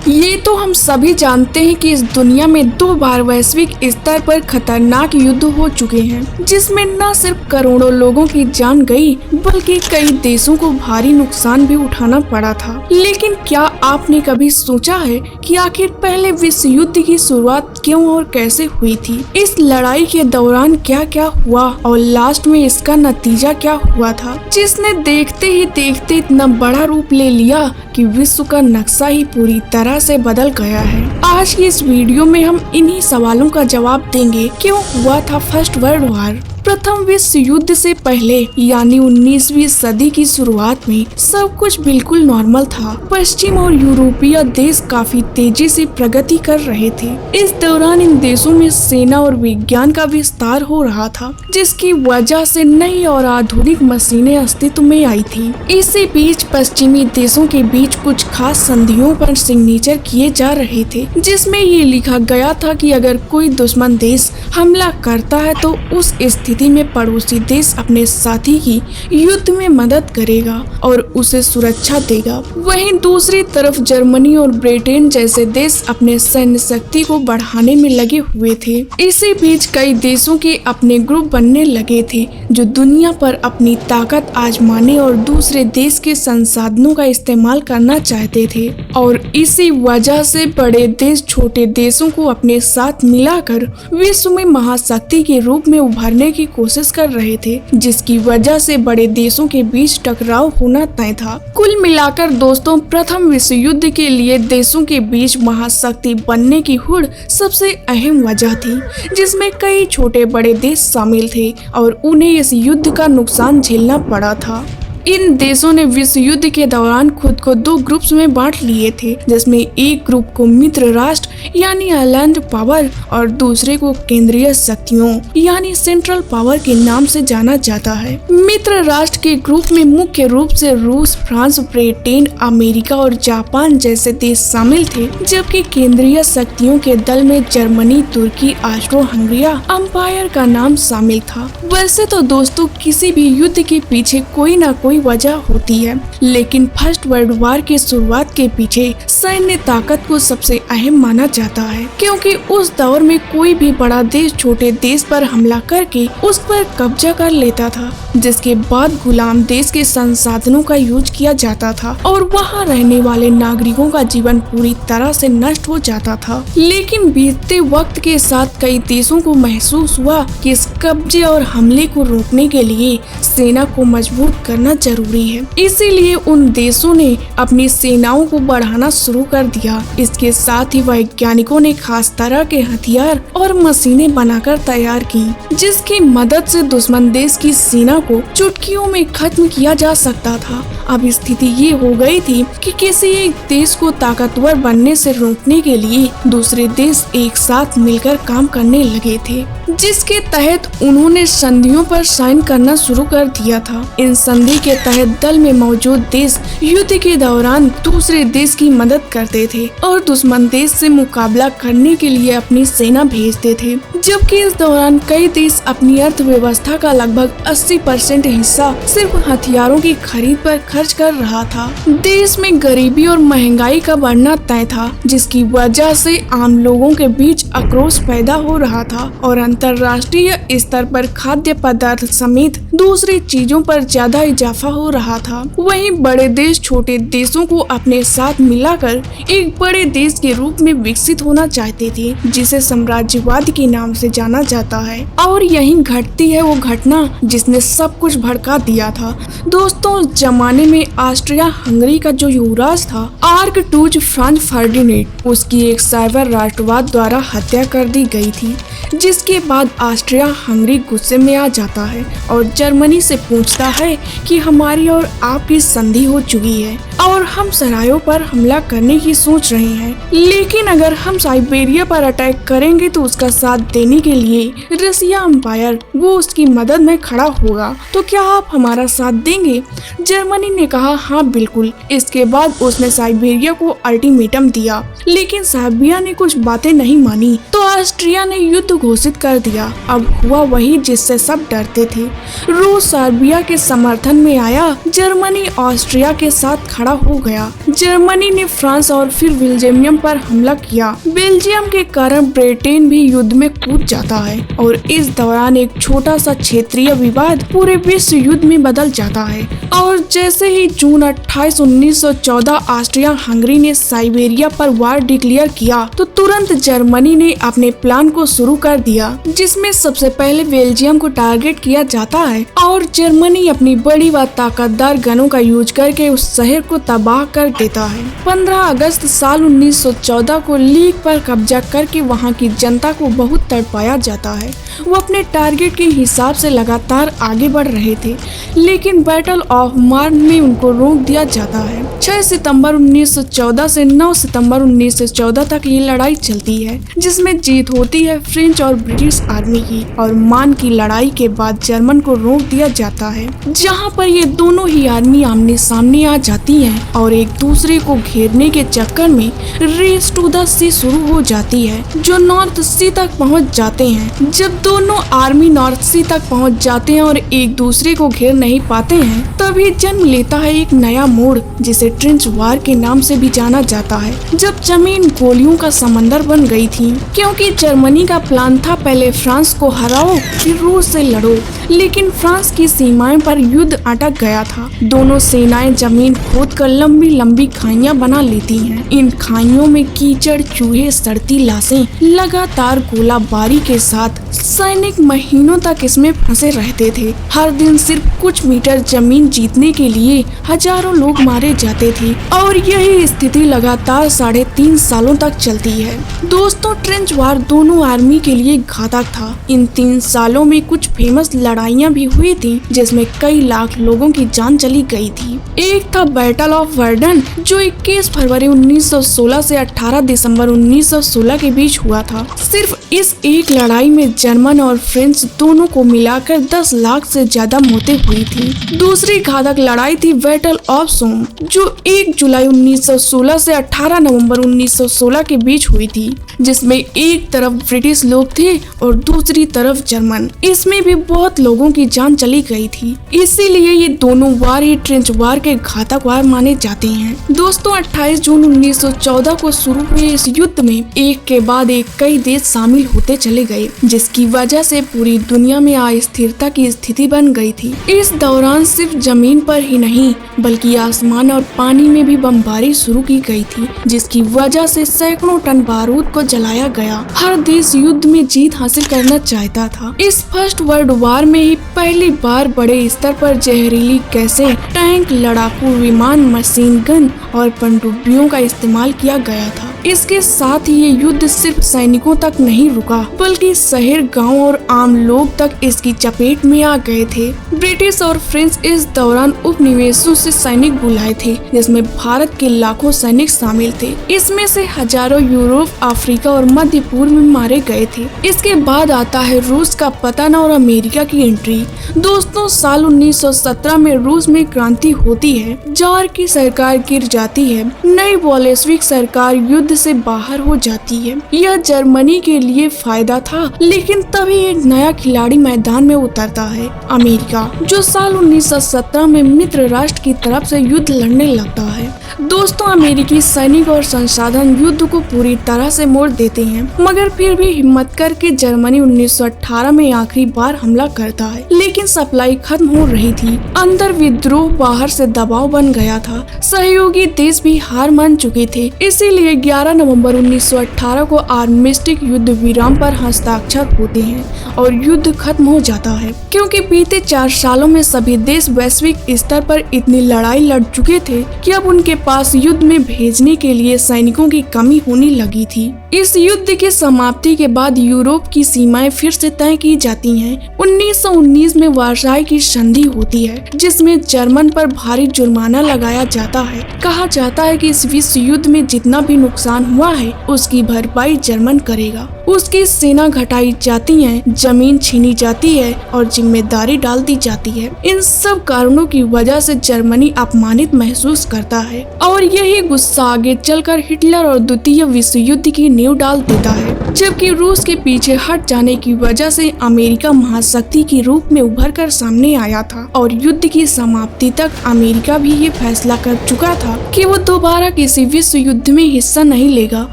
ये तो हम सभी जानते हैं कि इस दुनिया में 2 बार वैश्विक स्तर पर खतरनाक युद्ध हो चुके हैं, जिसमें न सिर्फ करोड़ों लोगों की जान गई बल्कि कई देशों को भारी नुकसान भी उठाना पड़ा था। लेकिन क्या आपने कभी सोचा है कि आखिर पहले विश्व युद्ध की शुरुआत क्यों और कैसे हुई थी? इस लड़ाई के दौरान क्या क्या हुआ और लास्ट में इसका नतीजा क्या हुआ था, जिसने देखते ही देखते इतना बड़ा रूप ले लिया कि विश्व का नक्शा ही पूरी तरह से बदल गया है। आज की इस वीडियो में हम इन्हीं सवालों का जवाब देंगे। क्यों हुआ था फर्स्ट वर्ल्ड वॉर? प्रथम विश्व युद्ध से पहले यानी 19वीं सदी की शुरुआत में सब कुछ बिल्कुल नॉर्मल था। पश्चिम और यूरोपीय देश काफी तेजी से प्रगति कर रहे थे। इस दौरान इन देशों में सेना और विज्ञान का विस्तार हो रहा था, जिसकी वजह से नई और आधुनिक मशीनें अस्तित्व में आई थी। इसी बीच पश्चिमी देशों के बीच कुछ खास संधियों पर सिग्नेचर किए जा रहे थे, जिसमें ये लिखा गया था कि अगर कोई दुश्मन देश हमला करता है तो उस स्थिति में पड़ोसी देश अपने साथी की युद्ध में मदद करेगा और उसे सुरक्षा देगा। वहीं दूसरी तरफ जर्मनी और ब्रिटेन जैसे देश अपने सैन्य शक्ति को बढ़ाने में लगे हुए थे। इसी बीच कई देशों के अपने ग्रुप बनने लगे थे जो दुनिया पर अपनी ताकत आजमाने और दूसरे देश के संसाधनों का इस्तेमाल करना चाहते थे। और इसी वजह से बड़े देश छोटे देशों को अपने साथ मिलाकर विश्व में महाशक्ति के रूप में उभरने की कोशिश कर रहे थे, जिसकी वजह से बड़े देशों के बीच टकराव होना तय था। कुल मिलाकर दोस्तों, प्रथम विश्व युद्ध के लिए देशों के बीच महाशक्ति बनने की होड़ सबसे अहम वजह थी, जिसमें कई छोटे बड़े देश शामिल थे और उन्हें इस युद्ध का नुकसान झेलना पड़ा था। इन देशों ने विश्व युद्ध के दौरान खुद को 2 ग्रुप्स में बांट लिए थे, जिसमें एक ग्रुप को मित्र राष्ट्र यानी अलायंस पावर और दूसरे को केंद्रीय शक्तियों यानी सेंट्रल पावर के नाम से जाना जाता है। मित्र राष्ट्र के ग्रुप में मुख्य रूप से रूस, फ्रांस, ब्रिटेन, अमेरिका और जापान जैसे देश शामिल थे, जबकि केंद्रीय शक्तियों के दल में जर्मनी, तुर्की, ऑस्ट्रो-हंगेरी अम्पायर का नाम शामिल था। वैसे तो दोस्तों, किसी भी युद्ध के पीछे कोई न कोई वजह होती है, लेकिन फर्स्ट वर्ल्ड वॉर की शुरुआत के पीछे सैन्य ताकत को सबसे अहम माना जाता है, क्योंकि उस दौर में कोई भी बड़ा देश छोटे देश पर हमला करके उस पर कब्जा कर लेता था, जिसके बाद गुलाम देश के संसाधनों का यूज किया जाता था और वहां रहने वाले नागरिकों का जीवन पूरी तरह से नष्ट हो जाता था। लेकिन बीतते वक्त के साथ कई देशों को महसूस हुआ कि इस कब्जे और हमले को रोकने के लिए सेना को मजबूत करना जरूरी है। इसीलिए उन देशों ने अपनी सेनाओं को बढ़ाना शुरू कर दिया। इसके साथ ही वैज्ञानिकों ने खास तरह के हथियार और मशीनें बनाकर तैयार की, जिसकी मदद से दुश्मन देश की सेना को चुटकियों में खत्म किया जा सकता था। अब स्थिति ये हो गई थी कि किसी एक देश को ताकतवर बनने से रोकने के लिए दूसरे देश एक साथ मिलकर काम करने लगे थे, जिसके तहत उन्होंने संधियों पर साइन करना शुरू कर दिया था। इन संधि के तहत दल में मौजूद देश युद्ध के दौरान दूसरे देश की मदद करते थे और दुश्मन देश से मुकाबला करने के लिए अपनी सेना भेजते थे, जबकि इस दौरान कई देश अपनी अर्थव्यवस्था का लगभग 80% हिस्सा सिर्फ हथियारों की खरीद पर खर्च कर रहा था। देश में गरीबी और महंगाई का बढ़ना तय था, जिसकी वजह से आम लोगों के बीच आक्रोश पैदा हो रहा था और अंतर्राष्ट्रीय स्तर पर खाद्य पदार्थ समेत दूसरी चीजों पर ज्यादा इजाफा हो रहा था। वहीं बड़े देश छोटे देशों को अपने साथ मिलाकर एक बड़े देश के रूप में विकसित होना चाहते थे, जिसे साम्राज्यवाद के नाम से जाना जाता है। और यहीं घटती है वो घटना जिसने सब कुछ भड़का दिया था। दोस्तों, उस जमाने में ऑस्ट्रिया हंगरी का जो युवराज था आर्कड्यूक फ्रांज फर्डिनेंड, उसकी एक साइबर राष्ट्रवाद द्वारा हत्या कर दी गई थी, जिसके बाद ऑस्ट्रिया हंगरी गुस्से में आ जाता है और जर्मनी से पूछता है कि हमारी और आपकी संधि हो चुकी है और हम सरायों पर हमला करने की सोच रहे हैं, लेकिन अगर हम साइबेरिया पर अटैक करेंगे तो उसका साथ देने के लिए रसिया अम्पायर वो उसकी मदद में खड़ा होगा, तो क्या आप हमारा साथ देंगे? जर्मनी ने कहा हाँ बिल्कुल। इसके बाद उसने साइबेरिया को अल्टीमेटम दिया, लेकिन सर्बिया ने कुछ बातें नहीं मानी, तो ऑस्ट्रिया ने युद्ध युद्ध घोषित कर दिया। अब हुआ वही जिससे सब डरते थे। रूस सर्बिया के समर्थन में आया, जर्मनी ऑस्ट्रिया के साथ खड़ा हो गया। जर्मनी ने फ्रांस और फिर बेल्जियम पर हमला किया। बेल्जियम के कारण ब्रिटेन भी युद्ध में कूद जाता है और इस दौरान एक छोटा सा क्षेत्रीय विवाद पूरे विश्व युद्ध में बदल जाता है। और जैसे ही जून 28, 1914 ऑस्ट्रिया हंगरी ने साइबेरिया पर वार डिक्लेयर किया तो तुरंत जर्मनी ने अपने प्लान को शुरू कर दिया, जिसमें सबसे पहले बेल्जियम को टारगेट किया जाता है और जर्मनी अपनी बड़ी व ताकतदार गनों का यूज करके उस शहर को तबाह कर देता है। 15 अगस्त साल 1914 को लीग पर कब्जा करके वहां की जनता को बहुत तड़पाया जाता है। वो अपने टारगेट के हिसाब से लगातार आगे बढ़ रहे थे, लेकिन बैटल ऑफ मार्न में उनको रोक दिया जाता है। 6 सितंबर 1914 से 9 सितंबर 1914 तक ये लड़ाई चलती है, जिसमें जीत होती है फ्रेंच और ब्रिटिश आर्मी की। और मान की लड़ाई के बाद जर्मन को रोक दिया जाता है, जहां पर ये दोनों ही आर्मी आमने सामने आ जाती हैं और एक दूसरे को घेरने के चक्कर में रेस टू द सी शुरू हो जाती है, जो नॉर्थ सी तक पहुंच जाते हैं। जब दोनों आर्मी नॉर्थ सी तक पहुंच जाते हैं और एक दूसरे को घेर नहीं पाते हैं, तभी जन्म लेता है एक नया मोड़, जिसे ट्रेंच वार के नाम से भी जाना जाता है। जब जमीन गोलियों का समंदर बन गई थी, क्योंकि जर्मनी का प्लान था पहले फ्रांस को हराओ फिर रूस से लड़ो, लेकिन फ्रांस की सीमाएं पर युद्ध अटक गया था। दोनों सेनाएं जमीन खोदकर लंबी लंबी खाइयां बना लेती हैं। इन खाइयों में कीचड़, चूहे, सड़ती लाशें, लगातार गोलाबारी के साथ सैनिक महीनों तक इसमें फंसे रहते थे। हर दिन सिर्फ कुछ मीटर जमीन जीतने के लिए हजारों लोग मारे जाते थे और यही स्थिति लगातार 3.5 सालों तक चलती है। दोस्तों, ट्रेंच वार दोनों आर्मी के लिए घातक था। इन 3 सालों में कुछ फेमस लड़ाइयाँ भी हुई थी, जिसमें कई लाख लोगों की जान चली गई थी। एक था बैटल ऑफ वर्डन, जो 21 फरवरी 1916 से 18 दिसंबर 1916 के बीच हुआ था। सिर्फ इस एक लड़ाई में जर्मन और फ्रेंच दोनों को मिलाकर 10 लाख से ज्यादा मौतें हुई थी। दूसरी घातक लड़ाई थी बैटल ऑफ सोम, जो 1 जुलाई 1916 से 18 नवंबर 1916 के बीच हुई थी, जिसमें एक तरफ ब्रिटिश लोग थे और दूसरी तरफ जर्मन। इसमें भी बहुत लोगों की जान चली गई थी। इसीलिए ये दोनों वार ही ट्रेंच वार के घातक वार माने जाते हैं। दोस्तों, 28 जून 1914 को शुरू हुए इस युद्ध में एक के बाद एक कई देश शामिल होते चले गए, जिसकी वजह से पूरी दुनिया में अस्थिरता की स्थिति बन गई थी। इस दौरान सिर्फ जमीन पर ही नहीं बल्कि आसमान और पानी में भी बमबारी शुरू की गई थी, जिसकी वजह से सैकड़ों टन बारूद को जलाया गया। हर देश युद्ध में जीत हासिल करना चाहता था। इस फर्स्ट वर्ल्ड वार में ही पहली बार बड़े स्तर पर जहरीली गैसें, टैंक, लड़ाकू विमान, मशीन गन और पनडुब्बियों का इस्तेमाल किया गया था। इसके साथ ही ये युद्ध सिर्फ सैनिकों तक नहीं रुका, बल्कि शहर, गांव और आम लोग तक इसकी चपेट में आ गए थे। ब्रिटिश और फ्रेंच इस दौरान उपनिवेशों से सैनिक बुलाए थे, जिसमें भारत के लाखों सैनिक शामिल थे। इसमें से हजारों यूरोप, अफ्रीका और मध्य पूर्व में मारे गए थे। इसके बाद आता है रूस का पतन और अमेरिका की एंट्री। दोस्तों, साल 1917 में रूस में क्रांति होती है, जार की सरकार गिर जाती है, नई बोल्शेविक सरकार युद्ध से बाहर हो जाती है। यह जर्मनी के लिए फायदा था, लेकिन तभी एक नया खिलाड़ी मैदान में उतरता है, अमेरिका, जो साल 1917 में मित्र राष्ट्र की तरफ से युद्ध लड़ने लगता है। दोस्तों, अमेरिकी सैनिक और संसाधन युद्ध को पूरी तरह से मोड़ देते हैं, मगर फिर भी हिम्मत करके जर्मनी 1918 में आखिरी बार हमला करता है, लेकिन सप्लाई खत्म हो रही थी। अंदर विद्रोह, बाहर से दबाव बन गया था। सहयोगी देश भी हार मान चुके थे। इसीलिए 11 नवंबर 1918 को आर्मिस्टिक युद्ध विराम पर हस्ताक्षर होते हैं और युद्ध खत्म हो जाता है, क्योंकि बीते 4 सालों में सभी देश वैश्विक स्तर पर इतनी लड़ाई लड़ चुके थे कि अब उनके पास युद्ध में भेजने के लिए सैनिकों की कमी होने लगी थी। इस युद्ध की समाप्ति के बाद यूरोप की सीमाएं फिर से तय की जाती हैं। 1919 में वर्साई की संधि होती है, जिसमें जर्मन पर भारी जुर्माना लगाया जाता है। कहा जाता है कि इस विश्व युद्ध में जितना भी नुकसान हुआ है उसकी भरपाई जर्मन करेगा। उसकी सेना घटाई जाती है, जमीन छीनी जाती है और जिम्मेदारी डाल दी जाती है। इन सब कारणों की वजह से जर्मनी अपमानित महसूस करता है और यही गुस्सा आगे चलकर हिटलर और द्वितीय विश्व युद्ध की नींव डाल देता है। जबकि रूस के पीछे हट जाने की वजह से अमेरिका महाशक्ति के रूप में उभर कर सामने आया था और युद्ध की समाप्ति तक अमेरिका भी ये फैसला कर चुका था कि वो दोबारा किसी विश्व युद्ध में हिस्सा नहीं लेगा।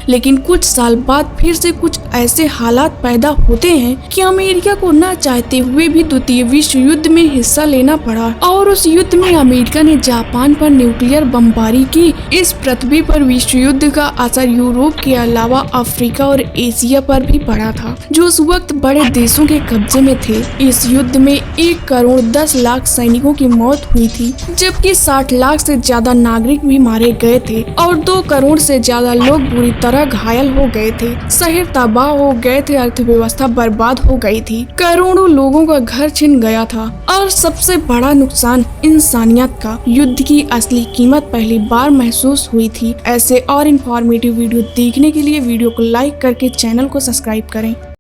लेकिन कुछ साल बाद फिर से कुछ ऐसे हालात पैदा होते हैं कि अमेरिका को न चाहते हुए भी द्वितीय विश्व युद्ध में हिस्सा लेना पड़ा और उस युद्ध में अमेरिका ने जापान पर न्यूक्लियर बमबारी की। इस पृथ्वी पर विश्व युद्ध का असर यूरोप के अलावा अफ्रीका और एशिया पर भी पड़ा था, जो उस वक्त बड़े देशों के कब्जे में थे। इस युद्ध में 1 करोड़ 10 लाख सैनिकों की मौत हुई थी, जबकि 60 लाख से ज्यादा नागरिक भी मारे गए थे और 2 करोड़ से ज्यादा लोग बुरी तरह घायल हो गए थे। शहर तबाह हो गए थे, अर्थव्यवस्था बर्बाद हो गई थी, करोड़ों लोगों का घर छिन गया था और सबसे बड़ा नुकसान इंसानियत का। युद्ध की असली कीमत पहली बार महसूस हुई थी। ऐसे और इंफॉर्मेटिव वीडियो देखने के लिए वीडियो को लाइक करके चैनल को सब्सक्राइब करें।